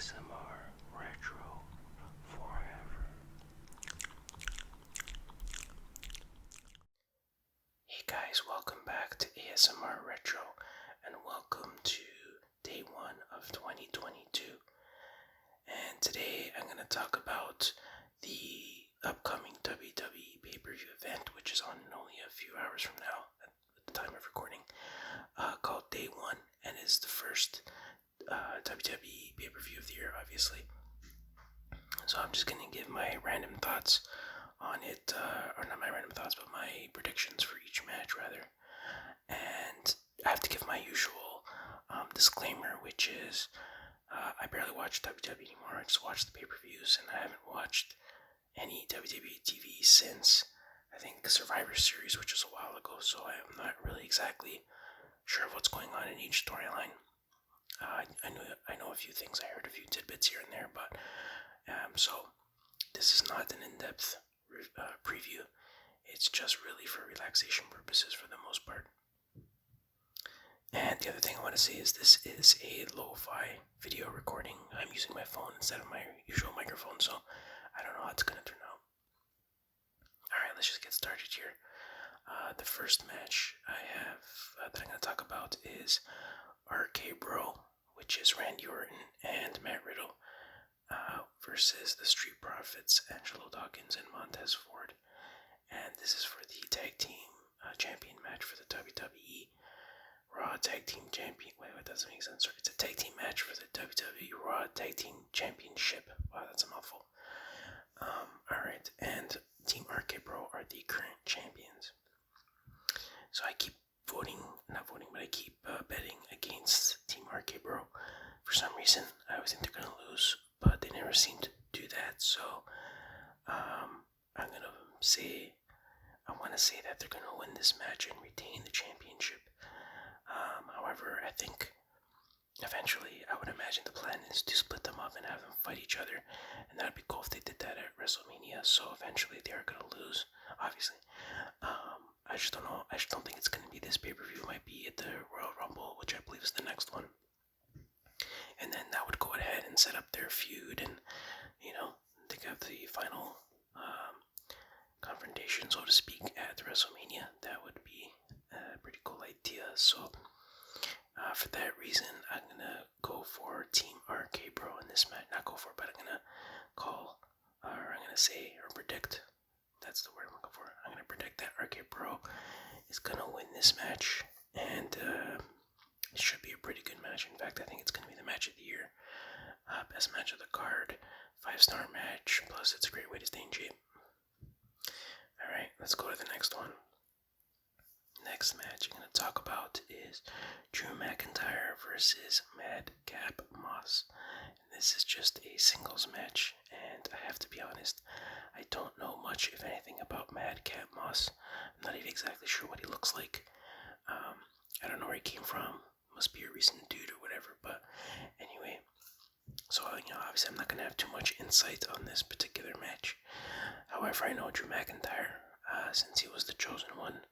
ASMR Retro Forever. Hey guys, welcome back to ASMR Retro and welcome to day 1 of 2022. And today I'm going to talk about the upcoming WWE pay-per-view event, which is on in only a few hours from now at the time of recording, called Day 1, and is the first WWE pay-per-view of the year, obviously. So I'm just going to give my random thoughts on it, or not my random thoughts, but my predictions for each match, rather. And I have to give my usual disclaimer, which is I barely watch WWE anymore. I just watch the pay-per-views, and I haven't watched any WWE TV since, I think, Survivor Series, which was a while ago, so I'm not really exactly sure of what's going on in each storyline. I know a few things. I heard a few tidbits here and there, but so this is not an in-depth preview. It's just really for relaxation purposes for the most part. And the other thing I want to say is this is a lo-fi video recording. I'm using my phone instead of my usual microphone, so I don't know how it's going to turn out. Alright, let's just get started here. The first match I have that I'm going to talk about is RK Bro, which is Randy Orton and Matt Riddle, versus the Street Profits, Angelo Dawkins and Montez Ford. And this is for the Tag Team Champion match for the WWE Raw Tag Team Champion. Wait, that doesn't make sense. Sorry, it's a Tag Team match for the WWE Raw Tag Team Championship. Wow, that's a mouthful. Alright, and Team RK Bro are the current champions. So I keep I keep betting against Team RK Bro. For some reason, I always think they're gonna lose, but they never seem to do that. So I want to say that they're gonna win this match and retain the championship. However, I think eventually, I would imagine the plan is to split them up and have them fight each other, and that would be cool if they did that at WrestleMania. So eventually, they are gonna lose, obviously. I just don't know. I just don't think it's gonna be this pay-per-view. It might be at the Royal Rumble, which I believe is the next one. And then that would go ahead and set up their feud, and think of the final confrontation, so to speak, at WrestleMania. That would be a pretty cool idea. So for that reason, I'm gonna go for Team RK Bro in this match. Not go for, but I'm gonna say or predict. That's the word I'm looking for. I'm gonna predict that RK Bro is gonna win this match, and it should be a pretty good match. In fact, I think it's gonna be the match of the year, best match of the card, 5-star match. Plus, it's a great way to stay in shape. All right, let's go to the next one. Next match I'm going to talk about is Drew McIntyre versus Madcap Moss. This is just a singles match, and I have to be honest, I don't know much, if anything, about Madcap Moss. I'm not even exactly sure what he looks like. I don't know where he came from. Must be a recent dude or whatever, but anyway. So, obviously I'm not going to have too much insight on this particular match. However, I know Drew McIntyre, since he was the chosen one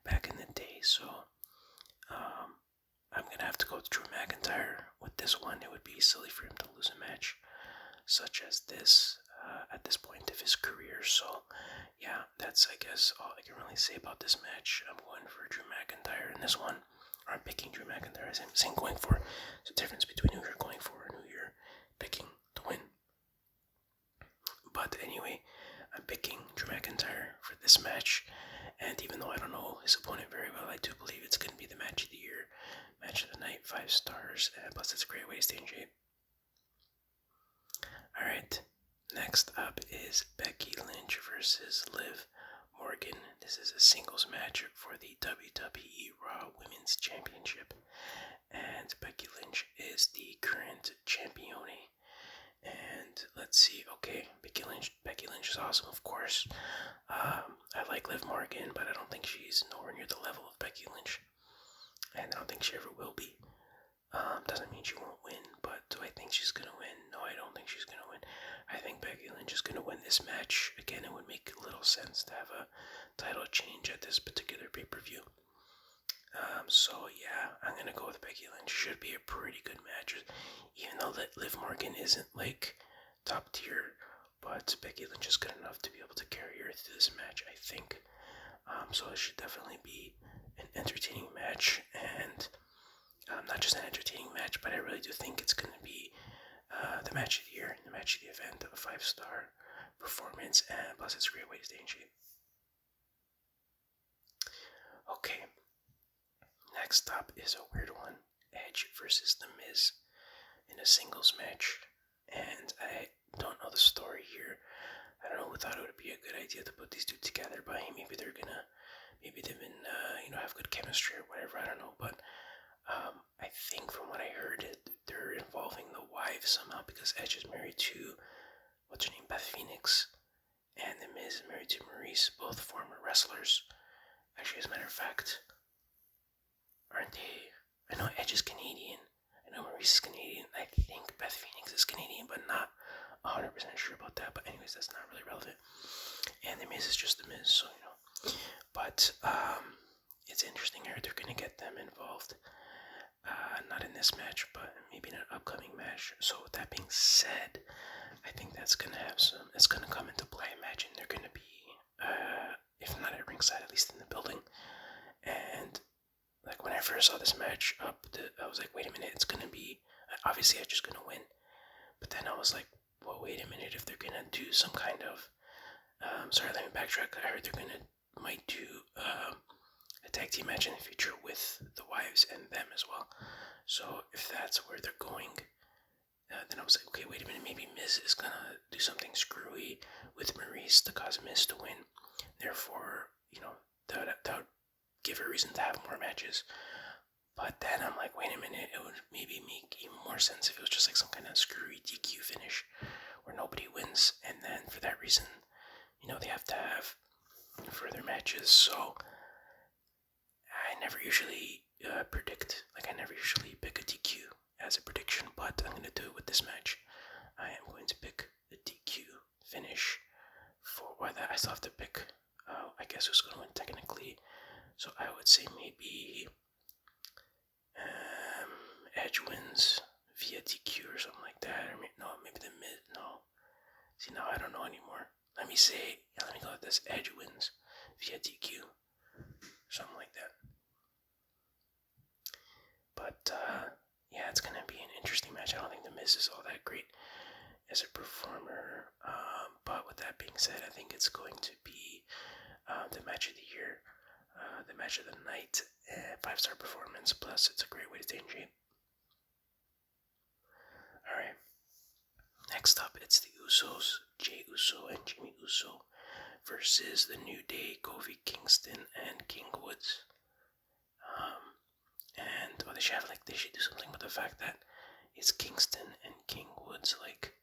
back in the day, so I'm going to have to go with Drew McIntyre with this one. It would be silly for him to lose a match such as this at this point of his career. So, yeah, that's, I guess, all I can really say about this match. I'm going for Drew McIntyre in this one. Or I'm picking Drew McIntyre. I'm saying going for. There's a difference between who you're going for and who you're picking to win. But anyway, I'm picking Drew McIntyre for this match, and even though I don't know his opponent very well, I do believe it's going to be the match of the year, match of the night, 5 stars, and plus it's a great way to stay in shape. Alright, next up is Becky Lynch versus Liv Morgan. This is a singles match for the WWE Raw Women's Championship, and Becky Lynch is the current champione. And let's see, okay, Becky Lynch is awesome, of course. I like Liv Morgan, but I don't think she's nowhere near the level of Becky Lynch, and I don't think she ever will be. Doesn't mean she won't win, but do I think she's gonna win? No, I don't think she's gonna win. I think Becky Lynch is gonna win this match. Again, it would make little sense to have a title change at this particular pay-per-view. So yeah, I'm gonna go with Becky Lynch. Should be a pretty good match. Even know that Liv Morgan isn't like top tier, but Becky Lynch is good enough to be able to carry her through this match, I think. So it should definitely be an entertaining match, and not just an entertaining match, but I really do think it's going to be the match of the year, the match of the event, a 5-star performance, and plus it's a great way to stay in shape. Okay, next up is a weird one. Edge versus The Miz in a singles match, and I don't know the story here. I don't know who thought it would be a good idea to put these two together, but hey, maybe they've been have good chemistry or whatever, I don't know, but I think from what I heard, they're involving the wives somehow, because Edge is married to, what's her name, Beth Phoenix, and The Miz is married to Maurice, both former wrestlers. Actually, as a matter of fact, aren't they? I know Edge is Canadian, I know Maurice is Canadian, I think Beth Phoenix is Canadian, but not 100% sure about that, but anyways, that's not really relevant. And The Miz is just The Miz, so you know. But it's interesting here, they're going to get them involved. Not in this match, but maybe in an upcoming match. So with that being said, I think that's going to have some, it's going to come into play. I imagine they're going to be, if not at ringside, at least in the building. And like when I first saw this match up, I was like, wait a minute, it's going to be, obviously I'm just going to win. But then I was like, well, wait a minute, if they're going to do some kind of, sorry, let me backtrack. I heard they're going to, might do a tag team match in the future with the wives and them as well. So if that's where they're going, then I was like, okay, wait a minute, maybe Miz is gonna do something screwy with Maurice to cause Miz to win. Therefore, you know, that would give a reason to have more matches. But then I'm like, wait a minute, it would maybe make even more sense if it was just like some kind of screwy DQ finish where nobody wins, and then for that reason, you know, they have to have further matches. So I never usually predict, like I never usually pick a DQ as a prediction, but I'm going to do it with this match. I am going to pick the DQ finish for why that. I still have to pick, I guess who's going to win technically. So I would say maybe Edge wins via DQ or something like that. Or maybe the Miz, no. See, now I don't know anymore. Let me go with this. Edge wins via DQ. Something like that. But, yeah, it's going to be an interesting match. I don't think The Miz is all that great as a performer. But with that being said, I think it's going to be the match of the year, the match of the night, 5-star performance. Plus, it's a great way to stay in shape. Alright. Next up, it's the Usos, Jey Uso and Jimmy Uso, versus the New Day, Kofi Kingston and King Woods. And they should do something with the fact that it's Kingston and King Woods, like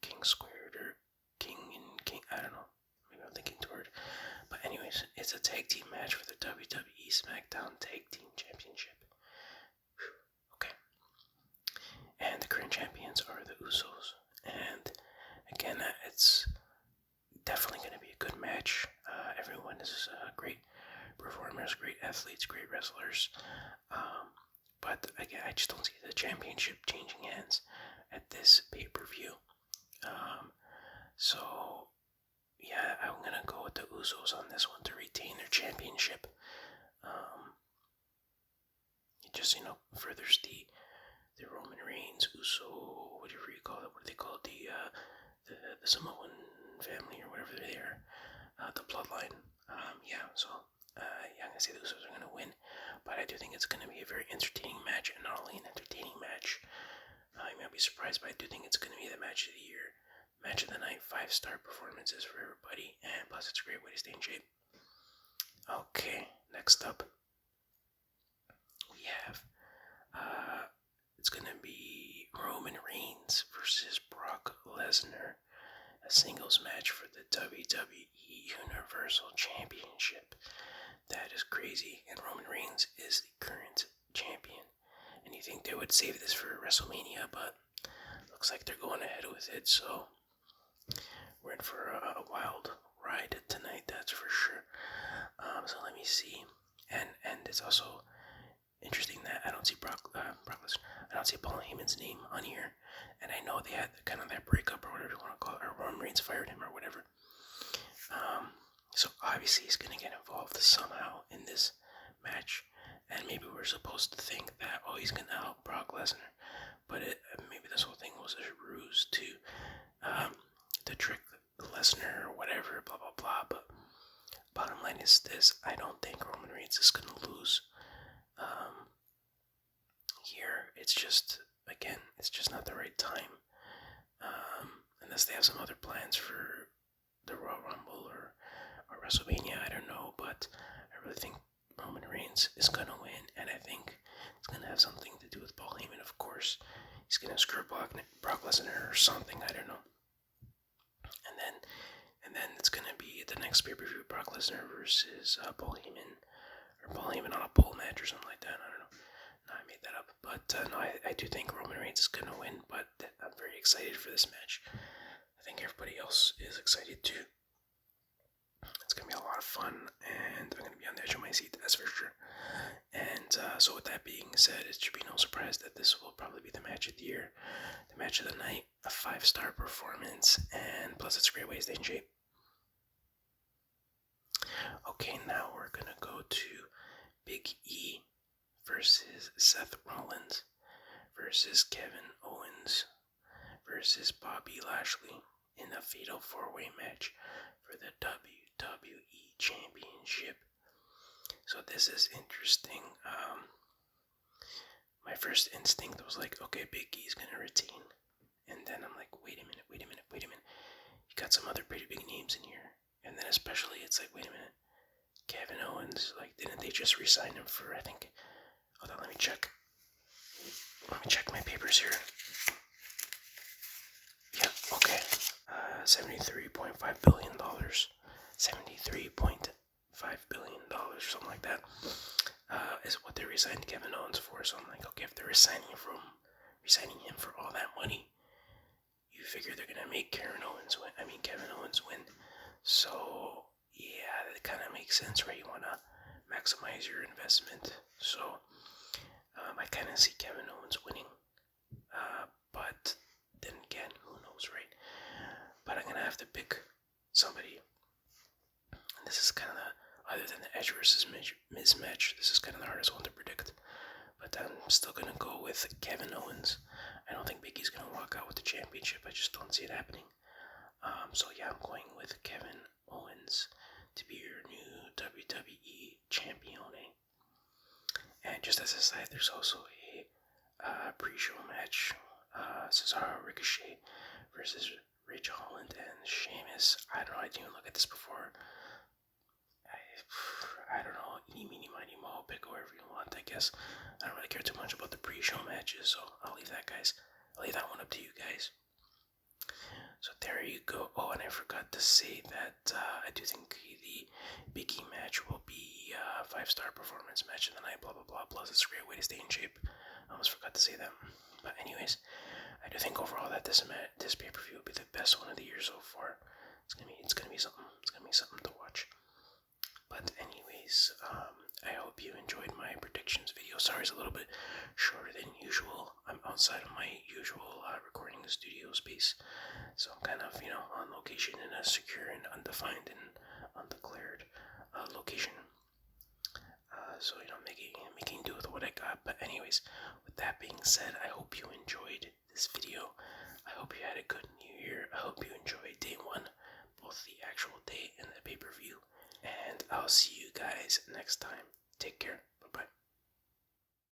King squared or King and King. I don't know. Maybe I'm thinking toward. But anyways, it's a tag team match for the WWE SmackDown Tag Team Championship. Okay. And the current champions are the Usos. And again, it's definitely going to be a good match. Everyone is great performers, great athletes, great wrestlers. But again, I just don't see the championship changing hands at this pay-per-view. So yeah, I'm gonna go with the Usos on this one to retain their championship. It just, furthers the Roman Reigns Uso, whatever you call it. What do they call it? The Samoan family or whatever they are, the bloodline. I'm gonna say the Usos are gonna win, but I do think it's gonna be a very entertaining match, and not only an entertaining match, you might be surprised, but I do think it's gonna be the match of the year, match of the night, 5-star performances for everybody, and plus it's a great way to stay in shape. Okay, next up, we have, it's gonna be Roman Reigns versus Brock Lesnar, a singles match for the WWE Universal Championship. That is crazy, and Roman Reigns is the current champion. And you think they would save this for WrestleMania, but looks like they're going ahead with it, so we're in for a wild ride tonight, that's for sure. So let me see. And it's also interesting that I don't see Brock Lesnar. I don't see Paul Heyman's name on here. and I know they had kind of that breakup or whatever you want to call it, or Roman Reigns fired him or whatever. So obviously he's gonna get involved somehow in this match, and maybe we're supposed to think that he's gonna help Brock Lesnar, but maybe this whole thing was a ruse to trick Lesnar or whatever, blah blah blah. But bottom line is this: I don't think Roman Reigns is gonna lose. Here, it's just not the right time. Unless they have some other plans for the Royal Rumble or WrestleMania, I don't know. But I really think Roman Reigns is gonna win, and I think it's gonna have something to do with Paul Heyman. Of course, he's gonna screw Brock Lesnar or something. I don't know. And then it's gonna be the next pay-per-view: Brock Lesnar versus Paul Heyman, or Paul Heyman on a pole match or something like that. I don't know. No, I made that up. But no, I do think Roman Reigns is gonna win. But I'm very excited for this match. I think everybody else is excited too. It's gonna be a lot of fun, and I'm gonna be on the edge of my seat, that's for sure. And so with that being said, it should be no surprise that this will probably be the match of the year, the match of the night, a 5-star performance, and plus it's a great way to stay in shape. Okay, now we're gonna go to Big E versus Seth Rollins versus Kevin Owens versus Bobby Lashley in a fatal 4-way match for the WWE Championship. So this is interesting. My first instinct was like, okay, Big E's gonna retain, and then I'm like, wait a minute. You got some other pretty big names in here, and then especially it's like, wait a minute, Kevin Owens, like, didn't they just resign him for, I think, hold on, let me check my papers here. Yeah, okay. $73.5 billion. $73.5 billion, something like that, is what they resigned Kevin Owens for. So I'm like, okay, if they're resigning him for all that money, you figure they're gonna make Kevin Owens win. So yeah, that kind of makes sense, right? You wanna maximize your investment. So I kind of see Kevin Owens winning, but then again, who knows, right? But I'm gonna have to pick somebody, and this is kind of other than the Edge versus Miz match, this is kind of the hardest one to predict. But I'm still gonna go with Kevin Owens. I don't think Big E's gonna walk out with the championship. I just don't see it happening. So yeah, I'm going with Kevin Owens to be your new WWE Champione. And just as a side, there's also a pre-show match: Cesaro Ricochet versus Ridge Holland and Sheamus. I don't know. I didn't even look at this before. I don't know. Eeny, meeny, miny, moe. Pick whoever you want, I guess. I don't really care too much about the pre-show matches, so I'll leave that one up to you guys. So there you go. Oh, and I forgot to say that I do think the Big E match will be a 5-star performance match of the night, blah, blah, blah. Plus, it's a great way to stay in shape. I almost forgot to say that. But anyways, I do think overall that this pay-per-view will be the best one of the year so far. It's gonna be something. It's gonna be something to watch. But anyways, I hope you enjoyed my predictions video. Sorry, it's a little bit shorter than usual. I'm outside of my usual recording studio space, so I'm kind of, on location in a secure and undefined and undeclared location. So, making do with what I got. But anyways, with that being said, I hope you enjoyed this video. I hope you had a good New Year. I hope you enjoyed day 1, both the actual day and the pay-per-view. And I'll see you guys next time. Take care.